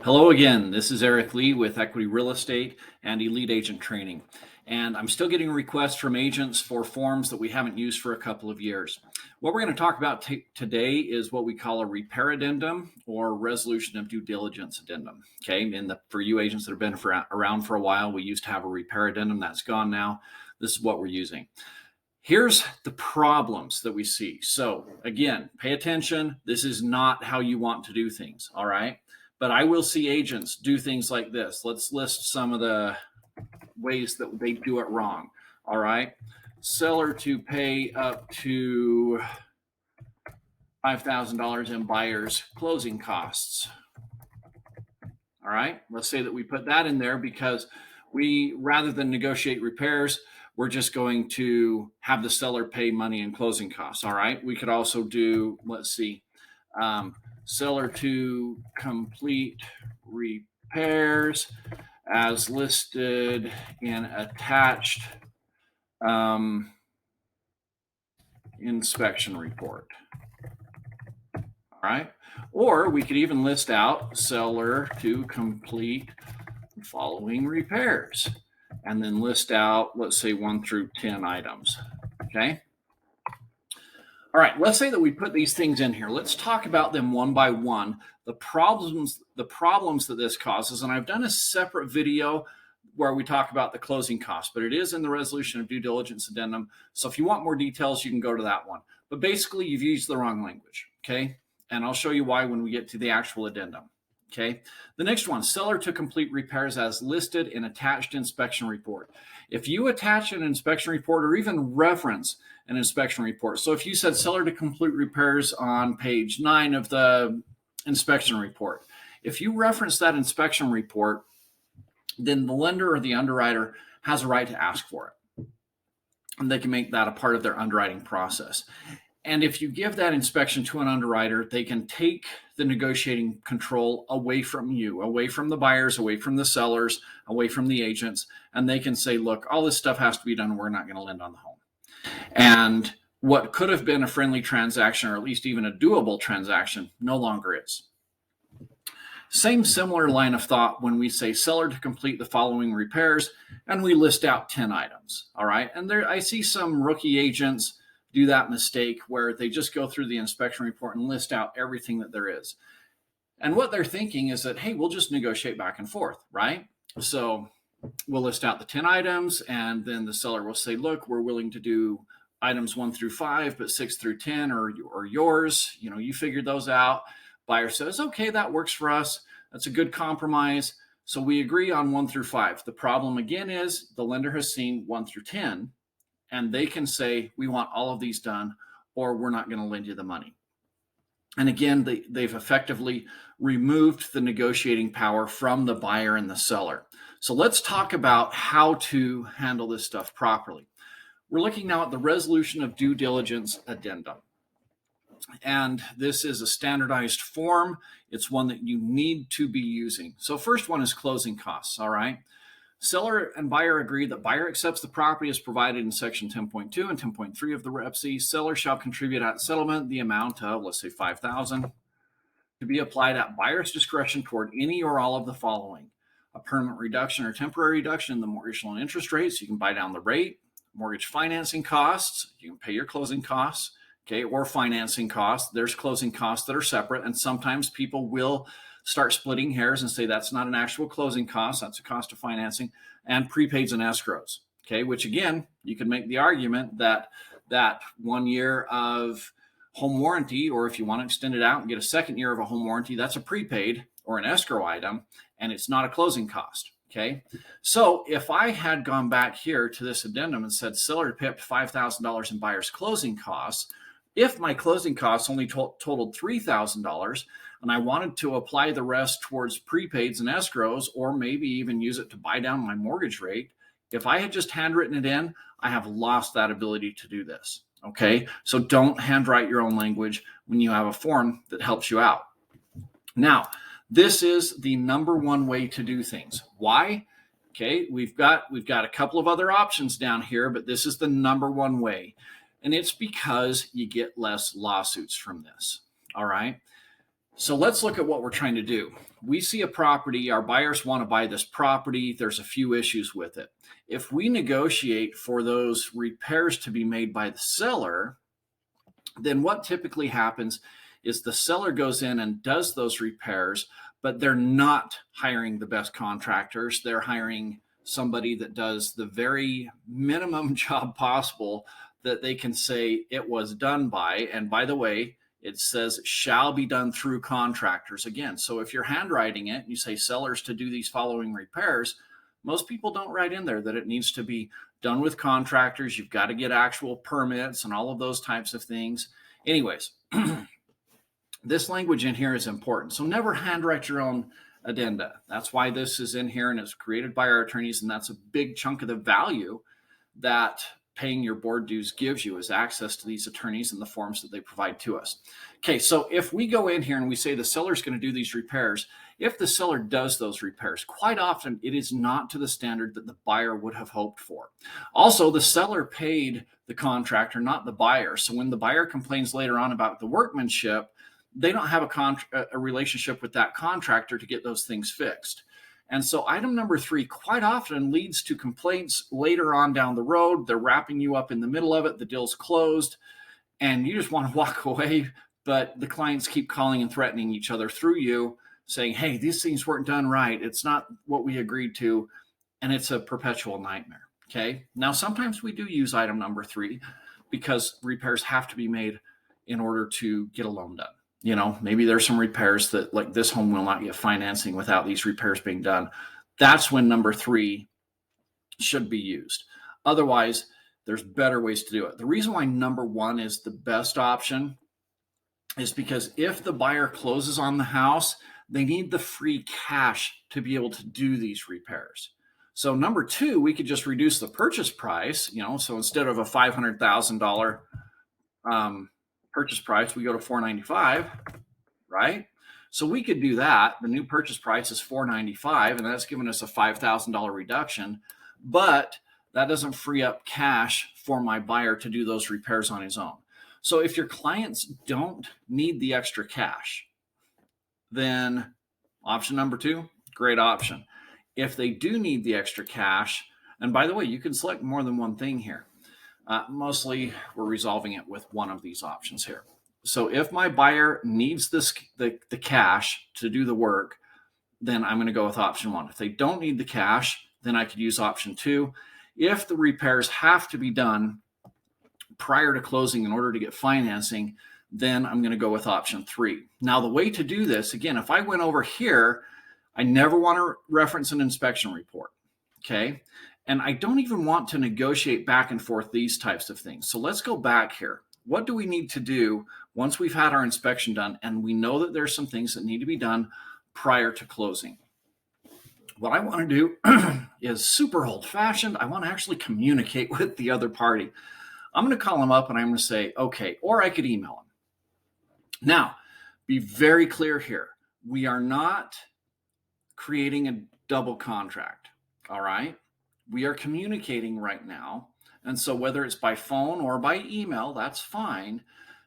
Hello again. This is Eric Lee with Equity Real Estate and Elite Agent Training. And I'm still getting requests from agents for forms that we haven't used for a couple of years. What we're going to talk about today is what we call a repair addendum or resolution of due diligence addendum. Okay. And for you agents that have been around for a while, we used to have a repair addendum. That's gone now. This is what we're using. Here's the problems that we see. So again, pay attention. This is not how you want to do things. All right. But I will see agents do things like this. Let's list some of the ways that they do it wrong. All right. Seller to pay up to $5,000 in buyer's closing costs. All right. Let's say that we put that in there because rather than negotiate repairs, we're just going to have the seller pay money in closing costs. All right. We could also do, let's see, seller to complete repairs as listed in attached inspection report. All right. Or we could even list out seller to complete the following repairs and then list out, let's say 1 through 10 items. Okay. All right, let's say that we put these things in here. Let's talk about them one by one, the problems that this causes. And I've done a separate video where we talk about the closing costs, but it is in the resolution of due diligence addendum. So if you want more details, you can go to that one. But basically, you've used the wrong language, okay? And I'll show you why when we get to the actual addendum, okay? The next one, seller to complete repairs as listed in attached inspection report. If you attach an inspection report or even reference an inspection report. So if you said seller to complete repairs on page 9 of the inspection report, if you reference that inspection report, then the lender or the underwriter has a right to ask for it. And they can make that a part of their underwriting process. And if you give that inspection to an underwriter, they can take the negotiating control away from you, away from the buyers, away from the sellers, away from the agents. And they can say, look, all this stuff has to be done. We're not going to lend on the home. And what could have been a friendly transaction, or at least even a doable transaction, no longer is. Similar line of thought when we say seller to complete the following repairs, and we list out 10 items. All right. And I see some rookie agents do that mistake where they just go through the inspection report and list out everything that there is. And what they're thinking is that, hey, we'll just negotiate back and forth, right? So we'll list out the 10 items, and then the seller will say, look, we're willing to do items 1 through 5, but 6 through 10 or yours. You know, you figured those out. Buyer says, okay, that works for us. That's a good compromise. So we agree on 1 through 5. The problem again is the lender has seen 1 through 10, and they can say, we want all of these done, or we're not going to lend you the money. And again, they've effectively removed the negotiating power from the buyer and the seller. So let's talk about how to handle this stuff properly. We're looking now at the resolution of due diligence addendum. And this is a standardized form. It's one that you need to be using. So first one is closing costs, all right? Seller and buyer agree that buyer accepts the property as provided in section 10.2 and 10.3 of the Rep C. Seller shall contribute at settlement the amount of, let's say, $5,000 to be applied at buyer's discretion toward any or all of the following: a permanent reduction or temporary reduction in the mortgage loan interest rate, so you can buy down the rate; mortgage financing costs, you can pay your closing costs, okay, or financing costs. There's closing costs that are separate, and sometimes people will start splitting hairs and say that's not an actual closing cost, that's a cost of financing; and prepaids and escrows, okay, which again, you can make the argument that 1 year of home warranty, or if you want to extend it out and get a second year of a home warranty, that's a prepaid or an escrow item, and it's not a closing cost. Okay. So if I had gone back here to this addendum and said seller to pay up to $5,000 in buyer's closing costs, if my closing costs only totaled $3,000 and I wanted to apply the rest towards prepaids and escrows, or maybe even use it to buy down my mortgage rate, if I had just handwritten it in, I have lost that ability to do this. Okay. So don't handwrite your own language when you have a form that helps you out. Now, this is the number one way to do things. Why? Okay, we've got a couple of other options down here, but this is the number one way. And it's because you get less lawsuits from this. All right. So let's look at what we're trying to do. We see a property, our buyers want to buy this property. There's a few issues with it. If we negotiate for those repairs to be made by the seller, then what typically happens is the seller goes in and does those repairs, but they're not hiring the best contractors. They're hiring somebody that does the very minimum job possible that they can say it was done by. And by the way, it says shall be done through contractors again. So if you're handwriting it and you say sellers to do these following repairs, most people don't write in there that it needs to be done with contractors. You've got to get actual permits and all of those types of things. Anyways, this language in here is important. So never handwrite your own addenda. That's why this is in here and it's created by our attorneys. And that's a big chunk of the value that paying your board dues gives you, is access to these attorneys and the forms that they provide to us. Okay, so if we go in here and we say the seller's going to do these repairs, if the seller does those repairs, quite often it is not to the standard that the buyer would have hoped for. Also, the seller paid the contractor, not the buyer. So when the buyer complains later on about the workmanship, they don't have a relationship with that contractor to get those things fixed. And so item number 3 quite often leads to complaints later on down the road. They're wrapping you up in the middle of it. The deal's closed and you just want to walk away, but the clients keep calling and threatening each other through you, saying, hey, these things weren't done right. It's not what we agreed to. And it's a perpetual nightmare. Okay. Now, sometimes we do use item number 3 because repairs have to be made in order to get a loan done. You know, maybe there's some repairs that, like, this home will not get financing without these repairs being done. That's when number 3 should be used. Otherwise, there's better ways to do it. The reason why number 1 is the best option is because if the buyer closes on the house, they need the free cash to be able to do these repairs. So number 2, we could just reduce the purchase price, you know, so instead of a $500,000 purchase price, we go to $495, right? So we could do that. The new purchase price is $495, and that's giving us a $5,000 reduction, but that doesn't free up cash for my buyer to do those repairs on his own. So if your clients don't need the extra cash, then option number 2, great option. If they do need the extra cash, and by the way, you can select more than one thing here. Mostly we're resolving it with one of these options here. So if my buyer needs the cash to do the work, then I'm going to go with option 1. If they don't need the cash, then I could use option 2. If the repairs have to be done prior to closing in order to get financing, then I'm going to go with option 3. Now, the way to do this, again, if I went over here, I never want to reference an inspection report, okay? And I don't even want to negotiate back and forth these types of things. So let's go back here. What do we need to do once we've had our inspection done and we know that there's some things that need to be done prior to closing? What I want to do is super old-fashioned. I want to actually communicate with the other party. I'm going to call them up and I'm going to say, okay, or I could email them. Now, be very clear here. We are not creating a double contract, all right? We are communicating right now. And so whether it's by phone or by email, that's fine.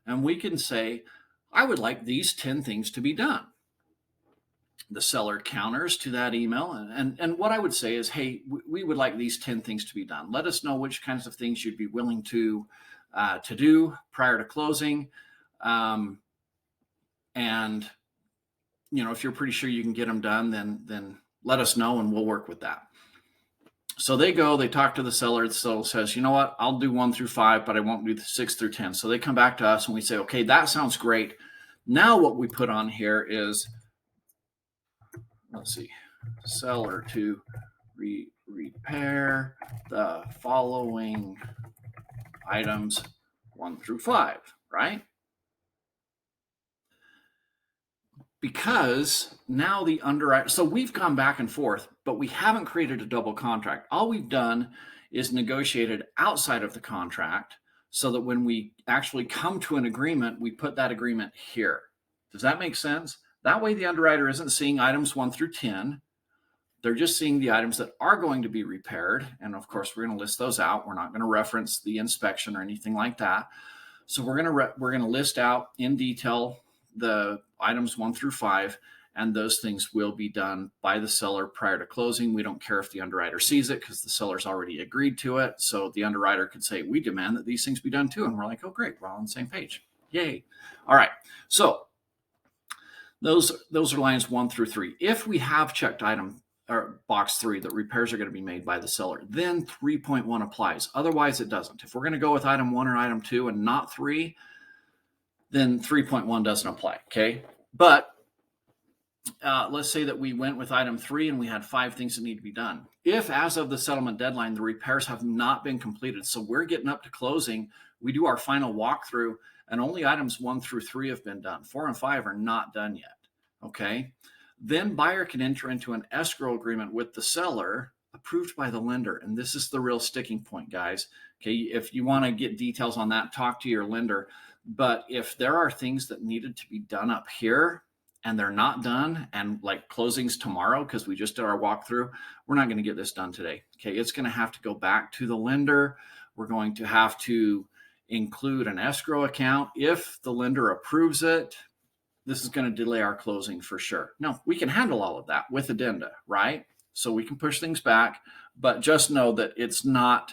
And we can say, I would like these 10 things to be done. The seller counters to that email. And what I would say is, hey, we would like these 10 things to be done. Let us know which kinds of things you'd be willing to do prior to closing. And, you know, if you're pretty sure you can get them done, then let us know and we'll work with that. So they go, they talk to the seller. The seller says, you know what, I'll do 1 through 5, but I won't do the 6 through 10. So they come back to us and we say, okay, that sounds great. Now what we put on here is, let's see, seller to repair the following items 1 through 5, right? Because now the underwriter, so we've gone back and forth, but we haven't created a double contract. All we've done is negotiated outside of the contract so that when we actually come to an agreement, we put that agreement here. Does that make sense? That way the underwriter isn't seeing items 1 through 10. They're just seeing the items that are going to be repaired. And of course, we're going to list those out. We're not going to reference the inspection or anything like that. So we're going to list out in detail the items 1 through 5, and those things will be done by the seller prior to closing. We don't care if the underwriter sees it because the seller's already agreed to it. So the underwriter could say, we demand that these things be done too. And we're like, oh, great, we're all on the same page. Yay. All right. So those are lines 1 through 3. If we have checked item or box 3 that repairs are going to be made by the seller, then 3.1 applies. Otherwise, it doesn't. If we're going to go with item 1 or item 2 and not 3, then 3.1 doesn't apply. Okay. But let's say that we went with item 3 and we had 5 things that need to be done. If, as of the settlement deadline, the repairs have not been completed, so we're getting up to closing, we do our final walkthrough, and only items 1 through 3 have been done. 4 and 5 are not done yet. Okay. Then buyer can enter into an escrow agreement with the seller approved by the lender. And this is the real sticking point, guys. Okay. If you want to get details on that, talk to your lender. But if there are things that needed to be done up here and they're not done, and like closings tomorrow, because we just did our walkthrough, we're not going to get this done today. Okay. It's going to have to go back to the lender. We're going to have to include an escrow account. If the lender approves it, this is going to delay our closing for sure. Now, we can handle all of that with addenda, right? So we can push things back, but just know that it's going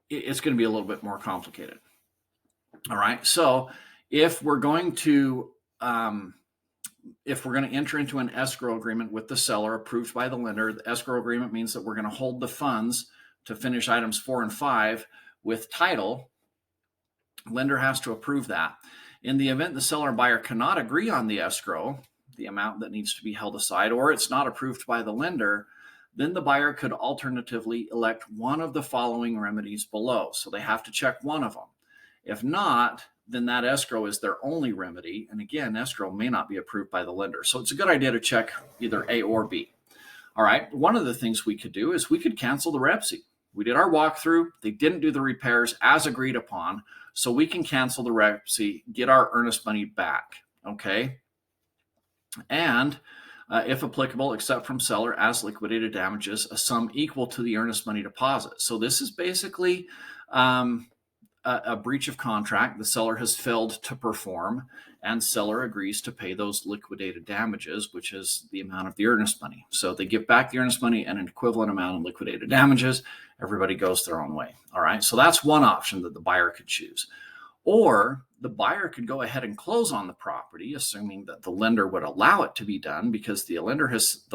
to be a little bit more complicated. All right. So if we're going to enter into an escrow agreement with the seller approved by the lender, the escrow agreement means that we're going to hold the funds to finish items 4 and 5 with title. Lender has to approve that. In the event the seller and buyer cannot agree on the escrow, the amount that needs to be held aside, or it's not approved by the lender, then the buyer could alternatively elect one of the following remedies below. So they have to check one of them. If not, then that escrow is their only remedy. And again, escrow may not be approved by the lender. So it's a good idea to check either A or B. All right. One of the things we could do is we could cancel the REPC. We did our walkthrough. They didn't do the repairs as agreed upon. So we can cancel the REPC, get our earnest money back. Okay. And if applicable, accept from seller as liquidated damages a sum equal to the earnest money deposit. So this is basically a breach of contract. The seller has failed to perform, and seller agrees to pay those liquidated damages, which is the amount of the earnest money. So they give back the earnest money and an equivalent amount of liquidated damages. Everybody goes their own way. All right. So that's one option that the buyer could choose. Or the buyer could go ahead and close on the property, assuming that the lender would allow it to be done, because the lender has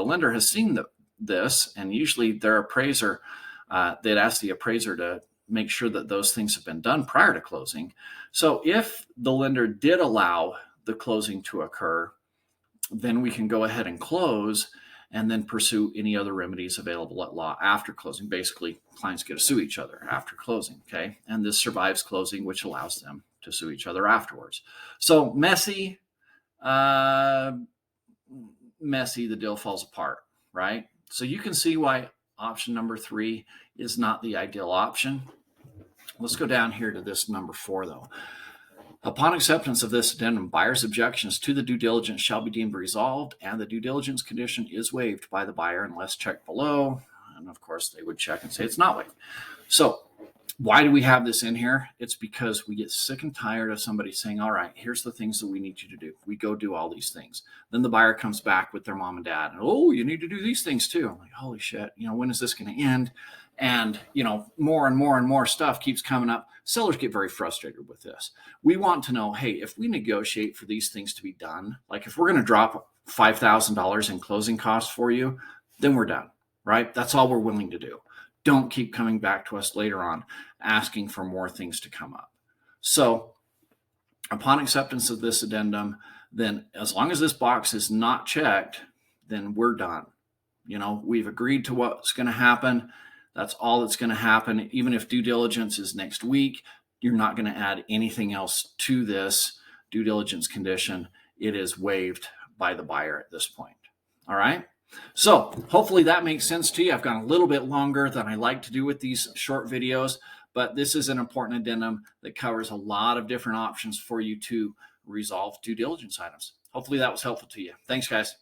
seen this, and usually their appraiser, they'd ask the appraiser to make sure that those things have been done prior to closing. So if the lender did allow the closing to occur, then we can go ahead and close and then pursue any other remedies available at law after closing. Basically, clients get to sue each other after closing, okay? And this survives closing, which allows them to sue each other afterwards. So messy, the deal falls apart, right? So you can see why option number 3 is not the ideal option. Let's go down here to this number 4, though. Upon acceptance of this addendum, buyer's objections to the due diligence shall be deemed resolved, and the due diligence condition is waived by the buyer unless checked below. And of course, they would check and say it's not waived. So why do we have this in here? It's because we get sick and tired of somebody saying, all right, here's the things that we need you to do. We go do all these things. Then the buyer comes back with their mom and dad, and, oh, you need to do these things too. I'm like, holy shit, when is this going to end? And, more and more and more stuff keeps coming up. Sellers get very frustrated with this. We want to know, hey, if we negotiate for these things to be done, like if we're going to drop $5,000 in closing costs for you, then we're done, right? That's all we're willing to do. Don't keep coming back to us later on asking for more things to come up. So upon acceptance of this addendum, then as long as this box is not checked, then we're done. We've agreed to what's going to happen. That's all that's going to happen. Even if due diligence is next week, you're not going to add anything else to this due diligence condition. It is waived by the buyer at this point. All right. So hopefully that makes sense to you. I've gone a little bit longer than I like to do with these short videos, but this is an important addendum that covers a lot of different options for you to resolve due diligence items. Hopefully that was helpful to you. Thanks, guys.